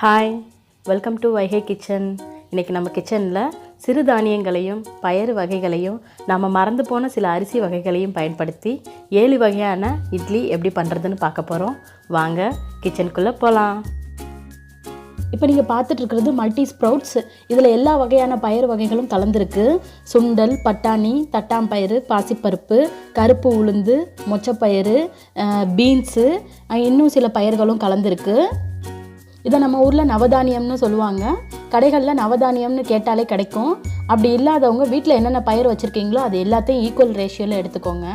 Hi, welcome to Vaigai kitchen. இன்றைக்கி நம்ம கிச்சனில் சிறுதானியங்களையும் பயறு வகைகளையும் நம்ம மறந்து போன சில அரிசி வகைகளையும் பயன்படுத்தி 7 வகையான இட்லி எப்படி பண்ணுறதுன்னு பார்க்க போகிறோம். வாங்க கிச்சனுக்குள்ளே போகலாம். இப்போ நீங்கள் பார்த்துட்ருக்கிறது மல்டி ஸ்ப்ரவுட்ஸ். இதில் எல்லா வகையான பயிர் வகைகளும் கலந்துருக்கு. சுண்டல், பட்டாணி, தட்டாம்பயிறு, பாசிப்பருப்பு, கருப்பு உளுந்து, மொச்சப்பயிறு, பீன்ஸு, இன்னும் சில பயிர்களும் கலந்துருக்கு. இதை நம்ம ஊரில் நவதானியம்னு சொல்லுவாங்க. கடைகளில் நவதானியம்னு கேட்டாலே கிடைக்கும். அப்படி இல்லாதவங்க வீட்டில் என்னென்ன பயிர் வச்சுருக்கீங்களோ அது எல்லாத்தையும் ஈக்குவல் ரேஷியோவில் எடுத்துக்கோங்க.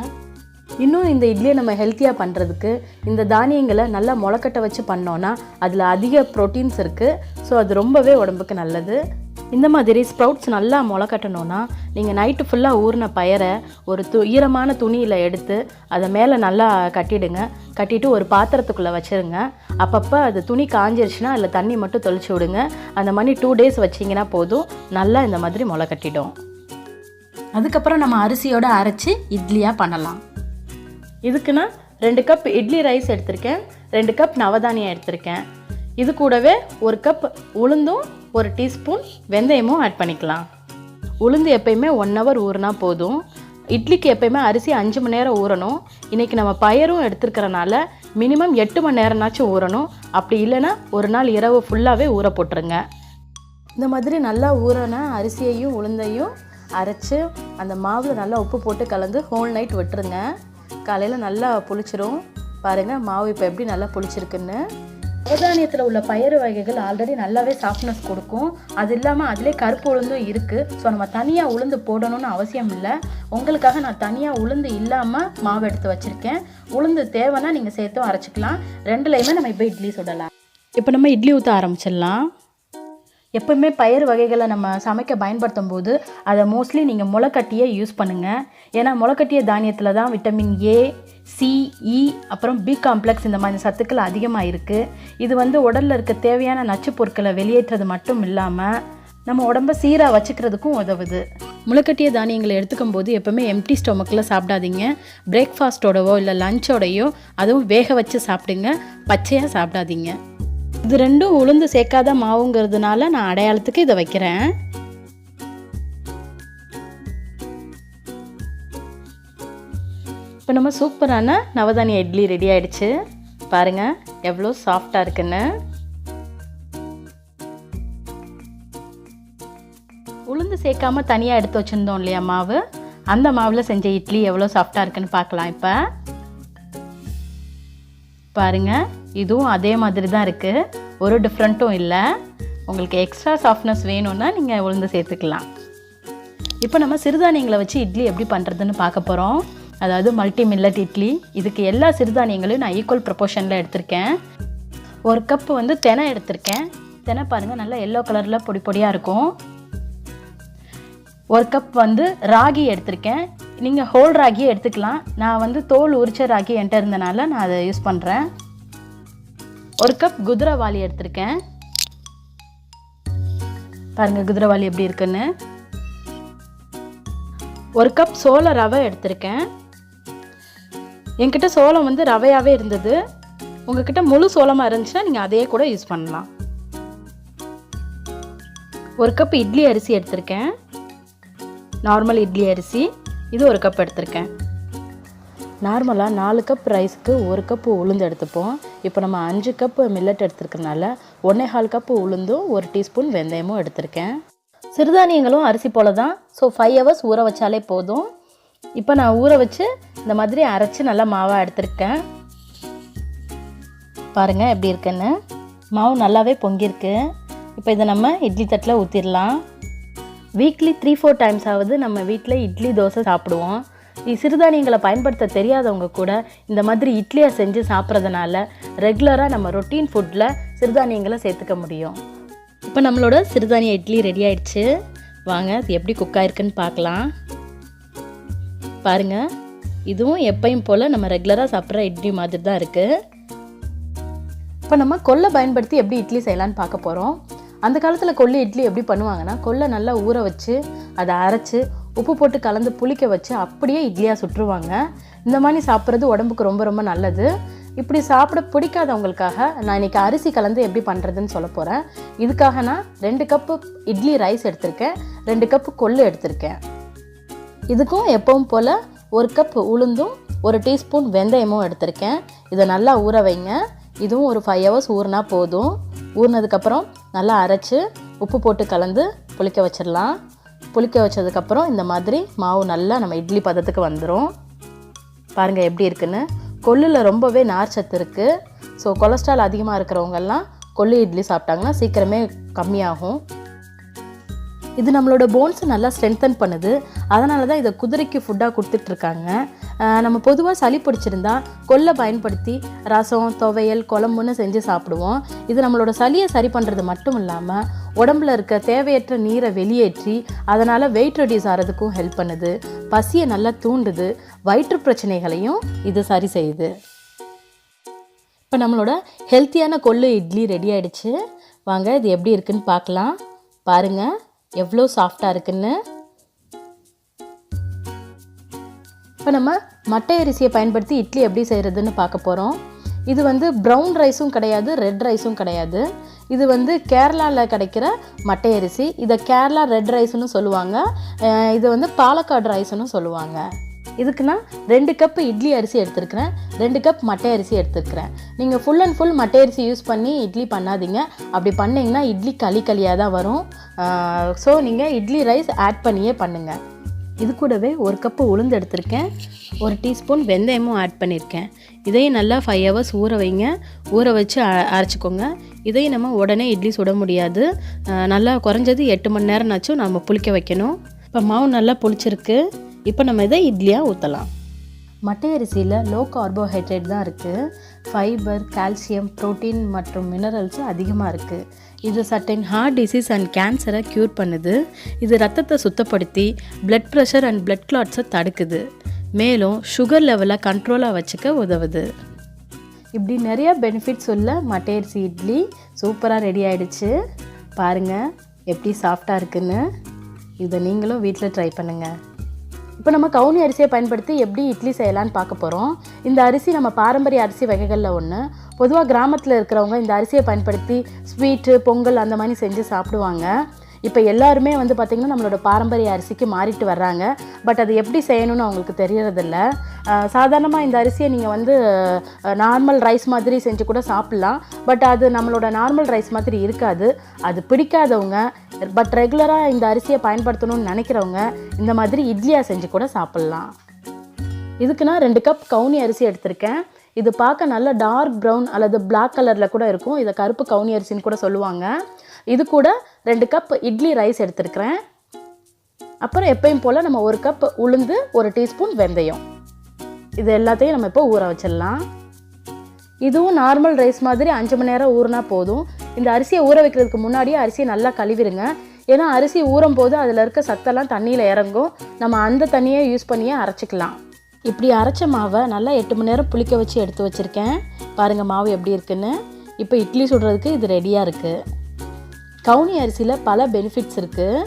இன்னும் இந்த இட்லியை நம்ம ஹெல்த்தியாக பண்ணுறதுக்கு இந்த தானியங்களை நல்லா முளைக்கட்ட வச்சு பண்ணோன்னா அதில் அதிக ப்ரோட்டீன்ஸ் இருக்குது. ஸோ அது ரொம்பவே உடம்புக்கு நல்லது. இந்த மாதிரி ஸ்ப்ரவுட்ஸ் நல்லா முளைக்கட்டணுன்னா நீங்கள் நைட்டு ஃபுல்லாக ஊறின பயரை ஒரு ஈரமான துணியில் எடுத்து அதை மேலே நல்லா கட்டிட்டு ஒரு பாத்திரத்துக்குள்ளே வச்சுருங்க. அப்பப்போ அது துணி காஞ்சிருச்சுன்னா அதில் தண்ணி மட்டும் தெளிச்சு விடுங்க. அந்த மாதிரி 2 days வச்சிங்கன்னா போதும், நல்லா இந்த மாதிரி முளைக்கட்டிடும். அதுக்கப்புறம் நம்ம அரிசியோடு அரைச்சி இட்லியாக பண்ணலாம். இதுக்கு நான் 2 கப் இட்லி ரைஸ் எடுத்திருக்கேன், 2 கப் நவதானியம் எடுத்திருக்கேன். இது கூடவே 1 கப் உளுந்தும் 1 டீஸ்பூன் வெந்தயமும் ஆட் பண்ணிக்கலாம். உளுந்து எப்பயுமே 1 hour ஊறினா போதும். இட்லிக்கு எப்பயுமே அரிசி 5 மணி நேரம் ஊறணும். இன்றைக்கி நம்ம பயரும் எடுத்துருக்கிறனால மினிமம் 8 மணி நேரம்னாச்சும் ஊறணும். அப்படி இல்லைன்னா ஒரு நாள் இரவு ஃபுல்லாகவே ஊற போட்டுருங்க. இந்த மாதிரி நல்லா ஊறின அரிசியையும் உளுந்தையும் அரைச்சி அந்த மாவில் நல்லா உப்பு போட்டு கலந்து ஹோல் நைட் விட்டுருங்க. காலையில் நல்லா புளிச்சிரும். பாருங்கள் மாவு இப்போ எப்படி நல்லா புளிச்சிருக்குன்னு. நவதானியத்தில் உள்ள பயிறு வகைகள் ஆல்ரெடி நல்லாவே சாஃப்ட்னஸ் கொடுக்கும். அது இல்லாமல் அதிலே கருப்பு உளுந்தும் இருக்குது. ஸோ நம்ம தனியாக உளுந்து போடணும்னு அவசியம் இல்லை. உங்களுக்காக நான் தனியாக உளுந்து இல்லாமல் மாவு எடுத்து வச்சுருக்கேன். உளுந்து தேவைன்னா நீங்கள் சேர்த்தும் அரைச்சிக்கலாம். 2லையுமே நம்ம இப்போ இட்லி சுடலாம். இப்போ நம்ம இட்லி ஊற்ற ஆரம்பிச்சிடலாம். எப்போவுமே பயிர் வகைகளை நம்ம சமைக்க பயன்படுத்தும் போது அதை மோஸ்ட்லி நீங்கள் முளைக்கட்டியே யூஸ் பண்ணுங்கள். ஏன்னா முளைக்கட்டிய தானியத்தில் தான் விட்டமின் ஏ, சி, இ, அப்புறம் பி காம்ப்ளெக்ஸ் இந்த மாதிரி சத்துக்கள் அதிகமாக இருக்குது. இது உடலில் இருக்க தேவையான நச்சு பொருட்களை வெளியேற்றது மட்டும் இல்லாமல் நம்ம உடம்பை சீராக வச்சுக்கிறதுக்கும் உதவுது. முளைக்கட்டிய தானியங்களை எடுத்துக்கும் போது எப்போவுமே எம்டி ஸ்டொமக்கில் சாப்பிடாதீங்க. பிரேக்ஃபாஸ்ட்டோடவோ இல்லை லஞ்சோடையோ அதுவும் வேக வச்சு சாப்பிடுங்க. பச்சையாக சாப்பிடாதீங்க. இது 2ம் உளுந்து சேர்க்காத மாவுங்கிறதுனால நான் அடையாளத்துக்கு இதை வைக்கிறேன். இப்போ நம்ம சூப்பரான நவதானிய இட்லி ரெடி ஆகிடுச்சு. பாருங்கள் எவ்வளோ சாஃப்டாக இருக்குன்னு. உளுந்து சேர்க்காமல் தனியாக எடுத்து வச்சுருந்தோம் இல்லையா மாவு, அந்த மாவில் செஞ்ச இட்லி எவ்வளோ சாஃப்டாக இருக்குன்னு பார்க்கலாம். இப்போ பாருங்கள், இதுவும் அதே மாதிரி தான் இருக்குது, ஒரு டிஃப்ரெண்ட்டும் இல்லை. உங்களுக்கு எக்ஸ்ட்ரா சாஃப்ட்னஸ் வேணும்னா நீங்கள் உளுந்து சேர்த்துக்கலாம். இப்போ நம்ம சிறுதானியங்களை வச்சு இட்லி எப்படி பண்ணுறதுன்னு பார்க்க போகிறோம். அதாவது மல்டி மில்லட் இட்லி. இதுக்கு எல்லா சிறுதானியங்களையும் நான் ஈக்குவல் ப்ரொபோர்ஷனில் எடுத்திருக்கேன். 1 கப் தெனை எடுத்திருக்கேன். தெனை பாருங்கள் நல்லா எல்லோ கலரில் பொடி பொடியாக இருக்கும். 1 கப் ராகி எடுத்திருக்கேன். நீங்கள் ஹோல் ராகியை எடுத்துக்கலாம். நான் தோல் உரிச்ச ராகி என்கிட்ட இருந்தனால நான் அதை யூஸ் பண்ணுறேன். 1 கப் குதிரைவாளி எடுத்திருக்கேன். பாருங்கள் குதிரைவாளி எப்படி இருக்குன்னு. 1 கப் சோள ரவை எடுத்திருக்கேன். என்கிட்ட சோளம் ரவையாகவே இருந்தது. உங்ககிட்ட முழு சோளமாக இருந்துச்சுன்னா நீங்கள் அதையே கூட யூஸ் பண்ணலாம். 1 கப் இட்லி அரிசி எடுத்திருக்கேன். நார்மல் இட்லி அரிசி இது 1 கப் எடுத்திருக்கேன். நார்மலாக 4 கப் ரைஸ்க்கு 1 கப் உளுந்து எடுத்துப்போம். இப்போ நம்ம 5 கப் மில்லட் எடுத்துருக்கனால 1.25 கப் உளுந்தும் 1 டீஸ்பூன் வெந்தயமும் எடுத்திருக்கேன். சிறுதானியங்களும் அரிசி போல தான். ஸோ 5 hours ஊற வச்சாலே போதும். இப்போ நான் ஊற வச்சு இந்த மாதிரி அரைச்சி நல்லா மாவாக எடுத்திருக்கேன். பாருங்கள் எப்படி இருக்குன்னு. மாவு நல்லாவே பொங்கியிருக்கு. இப்போ இதை நம்ம இட்லி தட்டில் ஊற்றிடலாம். வீக்லி 3-4 டைம்ஸ் ஆகுது நம்ம வீட்டில் இட்லி தோசை சாப்பிடுவோம். சிறுதானியங்களை பயன்படுத்த தெரியாதவங்க கூட இந்த மாதிரி இட்லியை செஞ்சு சாப்பிட்றதுனால ரெகுலராக நம்ம ரொட்டீன் ஃபுட்டில் சிறுதானியங்களை சேர்த்துக்க முடியும். இப்போ நம்மளோட சிறுதானிய இட்லி ரெடி ஆயிடுச்சு. வாங்க அது எப்படி குக் ஆயிருக்குன்னு பார்க்கலாம். பாருங்கள், இதுவும் எப்பயும் போல் நம்ம ரெகுலராக சாப்பிட்ற இட்லி மாதிரி தான் இருக்குது. இப்போ நம்ம கொல்லை பயன்படுத்தி எப்படி இட்லி செய்யலான்னு பார்க்க போகிறோம். அந்த காலத்தில் கொல்லி இட்லி எப்படி பண்ணுவாங்கன்னா, கொல்லை நல்லா ஊற வச்சு அதை அரைச்சி உப்பு போட்டு கலந்து புளிக்க வச்சு அப்படியே இட்லியாக சுட்டுருவாங்க. இந்த மாதிரி சாப்பிட்றது உடம்புக்கு ரொம்ப ரொம்ப நல்லது. இப்படி சாப்பிட பிடிக்காதவங்களுக்காக நான் இன்றைக்கி அரிசி கலந்து எப்படி பண்ணுறதுன்னு சொல்ல போகிறேன். இதுக்காக நான் 2 கப்பு இட்லி ரைஸ் எடுத்திருக்கேன், 2 கப்பு கொள்ளு எடுத்திருக்கேன். இதுக்கும் எப்பவும் போல் 1 கப் உளுந்தும் 1 டீஸ்பூன் வெந்தயமும் எடுத்திருக்கேன். இதை நல்லா ஊற வைங்க. இதுவும் ஒரு 5 hours ஊறினா போதும். ஊறினதுக்கப்புறம் நல்லா அரைச்சி உப்பு போட்டு கலந்து புளிக்க வச்சிடலாம். புளிக்க வச்சதுக்கப்புறம் இந்த மாதிரி மாவு நல்லா நம்ம இட்லி பதத்துக்கு வந்துடும். பாருங்கள் எப்படி இருக்குன்னு. கொள்ளில் ரொம்பவே நார்ச்சத்து இருக்குது. ஸோ கொலஸ்ட்ரால் அதிகமாக இருக்கிறவங்கெல்லாம் கொள்ளு இட்லி சாப்பிட்டாங்கன்னா சீக்கிரமே கம்மியாகும். இது நம்மளோட போன்ஸை நல்லா ஸ்ட்ரென்தன் பண்ணுது. அதனால தான் இதை குதிரைக்கு ஃபுட்டாக கொடுத்துட்ருக்காங்க. நம்ம பொதுவாக சளி பிடிச்சிருந்தா கொல்லை பயன்படுத்தி ரசம், துவையல், குழம்புன்னு செஞ்சு சாப்பிடுவோம். இது நம்மளோட சளியை சரி பண்ணுறது மட்டும் இல்லாமல் உடம்புல இருக்க தேவையற்ற நீரை வெளியேற்றி அதனால் வெயிட் ரெடியூஸ் ஆகிறதுக்கும் ஹெல்ப் பண்ணுது. பசியை நல்லா தூண்டுது. வயிற்று பிரச்சனைகளையும் இது சரி செய்யுது. இப்போ நம்மளோட ஹெல்த்தியான கொள்ளு இட்லி ரெடி ஆகிடுச்சு. வாங்க இது எப்படி இருக்குன்னு பார்க்கலாம். பாருங்கள் எவ்வளோ சாஃப்டாக இருக்குன்னு. இப்போ நம்ம மட்டை அரிசியை பயன்படுத்தி இட்லி எப்படி செய்கிறதுன்னு பார்க்க போகிறோம். இது வந்து ப்ரௌன் ரைஸும் கிடையாது, ரெட் ரைஸும் கிடையாது. இது வந்து கேரளாவில் கிடைக்கிற மட்டை அரிசி. இதை கேரளா ரெட் ரைஸ்னு சொல்லுவாங்க. இது வந்து பாலக்காடு ரைஸ்னு சொல்லுவாங்க. இதுக்கு நான் 2 கப்பு இட்லி அரிசி எடுத்துருக்கிறேன், 2 கப் மட்டை அரிசி எடுத்துருக்கிறேன். நீங்கள் ஃபுல் அண்ட் ஃபுல் மட்டை அரிசி யூஸ் பண்ணி இட்லி பண்ணாதீங்க. அப்படி பண்ணிங்கன்னா இட்லி களியாக தான் வரும். ஸோ நீங்கள் இட்லி ரைஸ் ஆட் பண்ணியே பண்ணுங்கள். இது கூடவே 1 கப்பு உளுந்து எடுத்திருக்கேன், 1 டீஸ்பூன் வெந்தயமும் ஆட் பண்ணியிருக்கேன். இதையும் நல்லா 5 hours ஊற வைங்க. ஊற வச்சு அரைச்சிக்கோங்க. இதையும் நம்ம உடனே இட்லி சுட முடியாது. நல்லா குறைஞ்சது 8 மணி நேரம்னாச்சும் நம்ம புளிக்க வைக்கணும். இப்போ மாவு நல்லா புளிச்சிருக்கு. இப்போ நம்ம இதை இட்லியாக ஊற்றலாம். மட்டை அரிசியில் லோ கார்போஹைட்ரேட் தான் இருக்குது. ஃபைபர், கால்சியம், புரோட்டீன் மற்றும் மினரல்ஸ் அதிகமாக இருக்குது. இது சர்டைன் ஹார்ட் டிசீஸ் அண்ட் கேன்சரை க்யூர் பண்ணுது. இது ரத்தத்தை சுத்தப்படுத்தி பிளட் ப்ரெஷர் அண்ட் பிளட் கிளாட்ஸை தடுக்குது. மேலும் சுகர் லெவலை கண்ட்ரோலாக வச்சுக்க உதவுது. இப்படி நிறையா பெனிஃபிட்ஸ் உள்ள மட்டை அரிசி இட்லி சூப்பராக ரெடி ஆகிடுச்சு. பாருங்கள் எப்படி சாஃப்டாக இருக்குன்னு. இதை நீங்களும் வீட்டில் ட்ரை பண்ணுங்கள். இப்போ நம்ம கவுனி அரிசியை பயன்படுத்தி எப்படி இட்லி செய்யலான்னு பார்க்க போகிறோம். இந்த அரிசி நம்ம பாரம்பரிய அரிசி வகைகளில் ஒன்று. பொதுவாக கிராமத்தில் இருக்கிறவங்க இந்த அரிசியை பயன்படுத்தி ஸ்வீட்டு, பொங்கல் அந்த மாதிரி செஞ்சு சாப்பிடுவாங்க. இப்போ எல்லாருமே வந்து பார்த்திங்கன்னா நம்மளோட பாரம்பரிய அரிசிக்கு மாறிட்டு வர்றாங்க. பட் அது எப்படி செய்யணும்னு அவங்களுக்கு தெரியறதில்ல. சாதாரணமாக இந்த அரிசியை நீங்கள் வந்து நார்மல் ரைஸ் மாதிரி செஞ்சு கூட சாப்பிட்லாம். பட் அது நம்மளோட நார்மல் ரைஸ் மாதிரி இருக்காது. அது பிடிக்காதவங்க பட் ரெகுலராக இந்த அரிசியை பயன்படுத்தணும்னு நினைக்கிறவங்க இந்த மாதிரி இட்லியாக செஞ்சு கூட சாப்பிட்லாம். இதுக்கு நான் 2 கப் கவுனி அரிசி எடுத்திருக்கேன். இது பார்க்க நல்ல டார்க் ப்ரௌன் அல்லது பிளாக் கலரில் கூட இருக்கும். இதை கருப்பு கவுனி அரிசின்னு கூட சொல்லுவாங்க. இது கூட 2 கப் இட்லி ரைஸ் எடுத்துருக்கிறேன். அப்புறம் எப்பயும் போல் நம்ம 1 கப் உளுந்து, 1 டீஸ்பூன் வெந்தயம், இது எல்லாத்தையும் நம்ம இப்போ ஊற வச்சிடலாம். இதுவும் நார்மல் ரைஸ் மாதிரி 5 மணி நேரம் ஊறினா போதும். இந்த அரிசியை ஊற வைக்கிறதுக்கு முன்னாடியே அரிசியை நல்லா கழுவிடுங்க. ஏன்னா அரிசி ஊறும் போது அதில் இருக்க சத்தெல்லாம் தண்ணியில் இறங்கும். நம்ம அந்த தண்ணியை யூஸ் பண்ணியே அரைச்சிக்கலாம். இப்படி அரைச்ச மாவை நல்லா 8 மணி நேரம் புளிக்க வச்சு எடுத்து வச்சுருக்கேன். பாருங்கள் மாவு எப்படி இருக்குன்னு. இப்போ இட்லி சுடுறதுக்கு இது ரெடியாக இருக்குது. கவுனி அரிசியில் பல பெனிஃபிட்ஸ் இருக்குது.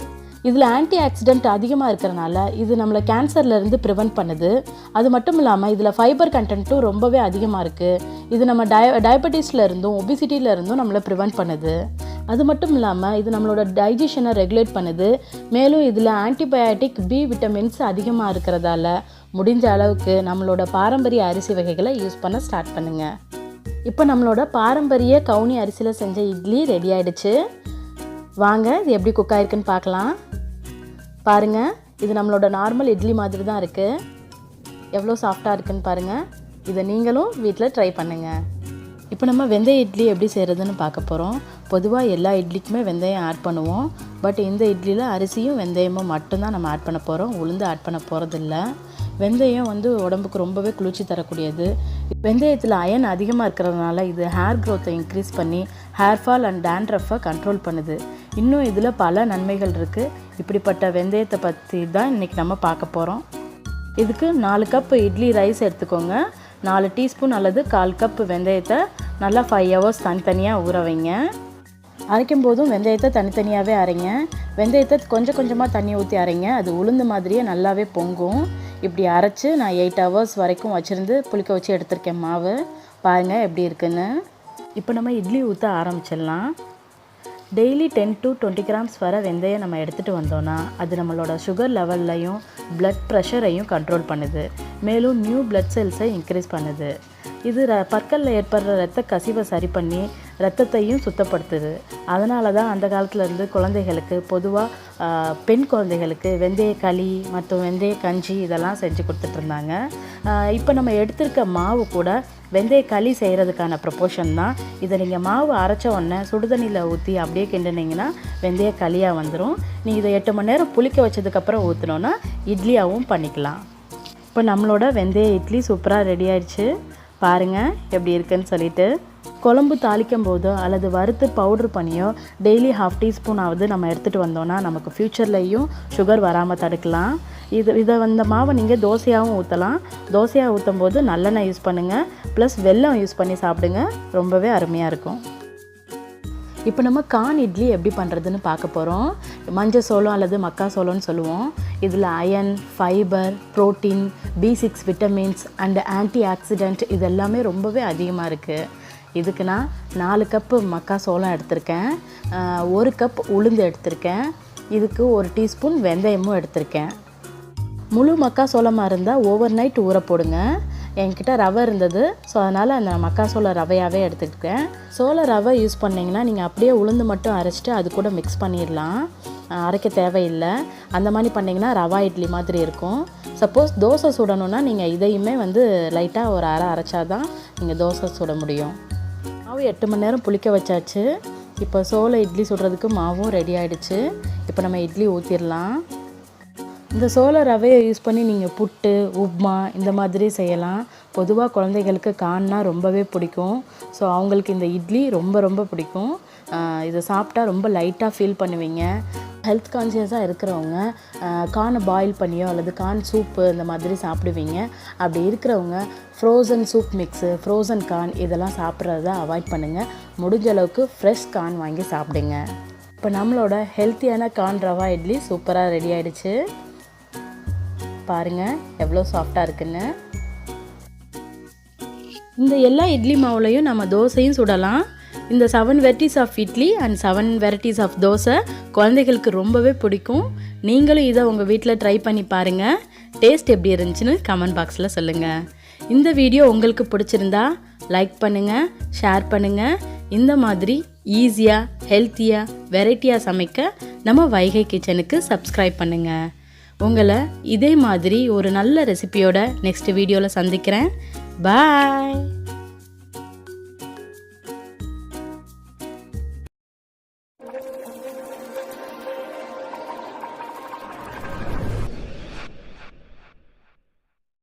இதில் ஆன்டி ஆக்சிடென்ட் அதிகமாக இருக்கிறனால இது நம்மளை கேன்சர்லேருந்து ப்ரிவென்ட் பண்ணுது. அது மட்டும் இல்லாமல் இதில் ஃபைபர் கண்டென்ட்டும் ரொம்பவே அதிகமாக இருக்குது. இது நம்ம டயபெட்டிஸில் இருந்தும் ஒபிசிட்டியில் இருந்தும் நம்மளை ப்ரிவென்ட் பண்ணுது. அது மட்டும் இல்லாமல் இது நம்மளோட டைஜஷனை ரெகுலேட் பண்ணுது. மேலும் இதில் ஆன்டிபயாட்டிக், பி விட்டமின்ஸ் அதிகமாக இருக்கிறதால முடிஞ்ச அளவுக்கு நம்மளோட பாரம்பரிய அரிசி வகைகளை யூஸ் பண்ண ஸ்டார்ட் பண்ணுங்கள். இப்போ நம்மளோட பாரம்பரிய கவுனி அரிசியில் செஞ்ச இட்லி ரெடி ஆகிடுச்சு. வாங்க இது எப்படி குக் ஆகிருக்குன்னு பார்க்கலாம். பாருங்கள் இது நம்மளோட நார்மல் இட்லி மாதிரி தான் இருக்குது. எவ்வளோ சாஃப்டாக இருக்குன்னு பாருங்கள். இதை நீங்களும் வீட்டில் ட்ரை பண்ணுங்கள். இப்போ நம்ம வெந்தய இட்லி எப்படி செய்கிறதுன்னு பார்க்க போகிறோம். பொதுவாக எல்லா இட்லிக்குமே வெந்தயம் ஆட் பண்ணுவோம். பட் இந்த இட்லியில் அரிசியும் வெந்தயமும் மட்டும்தான் நம்ம ஆட் பண்ண போகிறோம். உளுந்து ஆட் பண்ண போகிறதில்ல. வெந்தயம் வந்து உடம்புக்கு ரொம்பவே குளிர்ச்சி தரக்கூடியது. வெந்தயத்தில் அயன் அதிகமாக இருக்கிறதுனால இது ஹேர் க்ரோத்தை இன்க்ரீஸ் பண்ணி ஹேர் ஃபால் அண்ட் டேண்ட்ரஃபை கண்ட்ரோல் பண்ணுது. இன்னும் இதில் பல நன்மைகள் இருக்குது. இப்படிப்பட்ட வெந்தயத்தை பற்றி தான் இன்றைக்கி நம்ம பார்க்க போகிறோம். இதுக்கு 4 கப் இட்லி ரைஸ் எடுத்துக்கோங்க. 4 டீஸ்பூன் அல்லது 1/4 கப் வெந்தயத்தை நல்லா 5 hours தனித்தனியாக ஊற வைங்க. அரைக்கும் போதும் வெந்தயத்தை தனித்தனியாகவே அரைங்க. வெந்தயத்தை கொஞ்சம் கொஞ்சமாக தண்ணி ஊற்றி அரைங்க. அது உளுந்து மாதிரியே நல்லாவே பொங்கும். இப்படி அரைச்சி நான் 8 hours வரைக்கும் வச்சுருந்து புளிக்க வச்சு எடுத்திருக்கேன் மாவு. பாருங்கள் எப்படி இருக்குன்னு. இப்போ நம்ம இட்லி ஊற்ற ஆரம்பிச்சிடலாம். டெய்லி 10 to 20 grams வர வெந்தயம் நம்ம எடுத்துகிட்டு வந்தோன்னா அது நம்மளோட சுகர் லெவல்லையும் ப்ளட் ப்ரெஷரையும் கண்ட்ரோல் பண்ணுது. மேலும் நியூ ப்ளட் செல்ஸை இன்க்ரீஸ் பண்ணுது. இது பற்களில் ஏற்படுற இரத்த கசிவை சரி பண்ணி இரத்தத்தையும் சுத்தப்படுத்துது. அதனால தான் அந்த காலத்துலேருந்து குழந்தைகளுக்கு பொதுவாக பெண் குழந்தைகளுக்கு வெந்தய களி மற்றும் வெந்தய கஞ்சி இதெல்லாம் செஞ்சு கொடுத்துட்ருந்தாங்க. இப்போ நம்ம எடுத்திருக்க மாவு கூட வெந்தய களி செய்கிறதுக்கான ப்ரொப்போர்ஷன் தான். இதை நீங்கள் மாவு அரைச்ச உடனே சுடுதண்ணியில் ஊற்றி அப்படியே கிண்டினீங்கன்னா வெந்தய களியாக வந்துடும். நீங்கள் இதை 8 மணி நேரம் புளிக்க வச்சதுக்கப்புறம் ஊற்றினோன்னா இட்லியாகவும் பண்ணிக்கலாம். இப்போ நம்மளோட வெந்தய இட்லி சூப்பராக ரெடி ஆயிடுச்சு. பாருங்கள் எப்படி இருக்குன்னு சொல்லிட்டு. குழம்பு தாளிக்கும் போதோ அல்லது வறுத்து பவுட்ரு பண்ணியோ டெய்லி 1/2 டீஸ்பூனாவது நம்ம எடுத்துகிட்டு வந்தோன்னா நமக்கு ஃப்யூச்சர்லேயும் சுகர் வராமல் தடுக்கலாம். இதை இந்த மாவை நீங்கள் தோசையாகவும் ஊற்றலாம். தோசையாக ஊற்றும் போது நல்லெண்ணெய் யூஸ் பண்ணுங்கள், ப்ளஸ் வெல்லம் யூஸ் பண்ணி சாப்பிடுங்க. ரொம்பவே அருமையாக இருக்கும். இப்போ நம்ம கார்ன் இட்லி எப்படி பண்ணுறதுன்னு பார்க்க போகிறோம். மஞ்சள் சோளம் அல்லது மக்காசோளம்னு சொல்லுவோம். இதில் iron, fibre, protein, B6 vitamins and antioxidant இது எல்லாமே ரொம்பவே அதிகமாக இருக்குது. இதுக்கு நான் 4 கப்பு மக்காசோளம் எடுத்திருக்கேன், 1 கப் உளுந்து எடுத்திருக்கேன், இதுக்கு 1 டீஸ்பூன் வெந்தயமும் எடுத்திருக்கேன். முழு மக்காசோளமாக இருந்தால் ஓவர் நைட் ஊற போடுங்க. என்கிட்ட ரவை இருந்தது, ஸோ அதனால் அந்த மக்காசோள ரவையாகவே எடுத்துக்கிட்டேன். சோள ரவை யூஸ் பண்ணிங்கன்னா நீங்கள் அப்படியே உளுந்து மட்டும் அரைச்சிட்டு அது கூட மிக்ஸ் பண்ணிடலாம், அரைக்க தேவையில்லை. அந்த மாதிரி பண்ணிங்கன்னா ரவா இட்லி மாதிரி இருக்கும். சப்போஸ் தோசை சுடணுன்னா நீங்கள் இதையுமே லைட்டாக ஒரு அரைச்சாதான் நீங்கள் தோசை சுட முடியும். மாவு 8 மணி நேரம் புளிக்க வச்சாச்சு. இப்போ சோள இட்லி சுடுறதுக்கு மாவும் ரெடி ஆகிடுச்சு. இப்போ நம்ம இட்லி ஊற்றிடலாம். இந்த சோள ரவையை யூஸ் பண்ணி நீங்கள் புட்டு, உப்மா இந்த மாதிரி செய்யலாம். பொதுவாக குழந்தைகளுக்கு கார்ன்னா ரொம்பவே பிடிக்கும். ஸோ அவங்களுக்கு இந்த இட்லி ரொம்ப ரொம்ப பிடிக்கும். இதை சாப்பிட்டா ரொம்ப லைட்டாக ஃபீல் பண்ணுவீங்க. ஹெல்த் கான்ஷியஸாக இருக்கிறவங்க கார்னை பாயில் பண்ணியோ அல்லது கார்ன் சூப்பு இந்த மாதிரி சாப்பிடுவீங்க. அப்படி இருக்கிறவங்க frozen soup mix, frozen corn இதெல்லாம் சாப்பிட்றத அவாய்ட் பண்ணுங்கள். முடிஞ்ச அளவுக்கு ஃப்ரெஷ் கார்ன் வாங்கி சாப்பிடுங்க. இப்போ நம்மளோட ஹெல்த்தியான கார்ன் ரவா இட்லி சூப்பராக ரெடி ஆகிடுச்சு. பாருங்கள் எவ்வளோ சாஃப்டாக இருக்குன்னு. இந்த எல்லா இட்லி மாவுலையும் நம்ம தோசையும் சுடலாம். இந்த 7 varieties of idli and 7 varieties of dosa குழந்தைகளுக்கு ரொம்பவே பிடிக்கும். நீங்களும் இதை உங்கள் வீட்டில் ட்ரை பண்ணி பாருங்கள். டேஸ்ட் எப்படி இருந்துச்சுன்னு கமெண்ட் பாக்ஸில் சொல்லுங்கள். இந்த வீடியோ உங்களுக்கு பிடிச்சிருந்தா லைக் பண்ணுங்கள், ஷேர் பண்ணுங்கள். இந்த மாதிரி ஈஸியாக, ஹெல்த்தியாக, வெரைட்டியாக சமைக்க நம்ம வைகை கிச்சனுக்கு சப்ஸ்கிரைப் பண்ணுங்கள். உங்களை இதே மாதிரி ஒரு நல்ல ரெசிபியோட நெக்ஸ்ட் வீடியோவில் சந்திக்கிறேன். பாய்.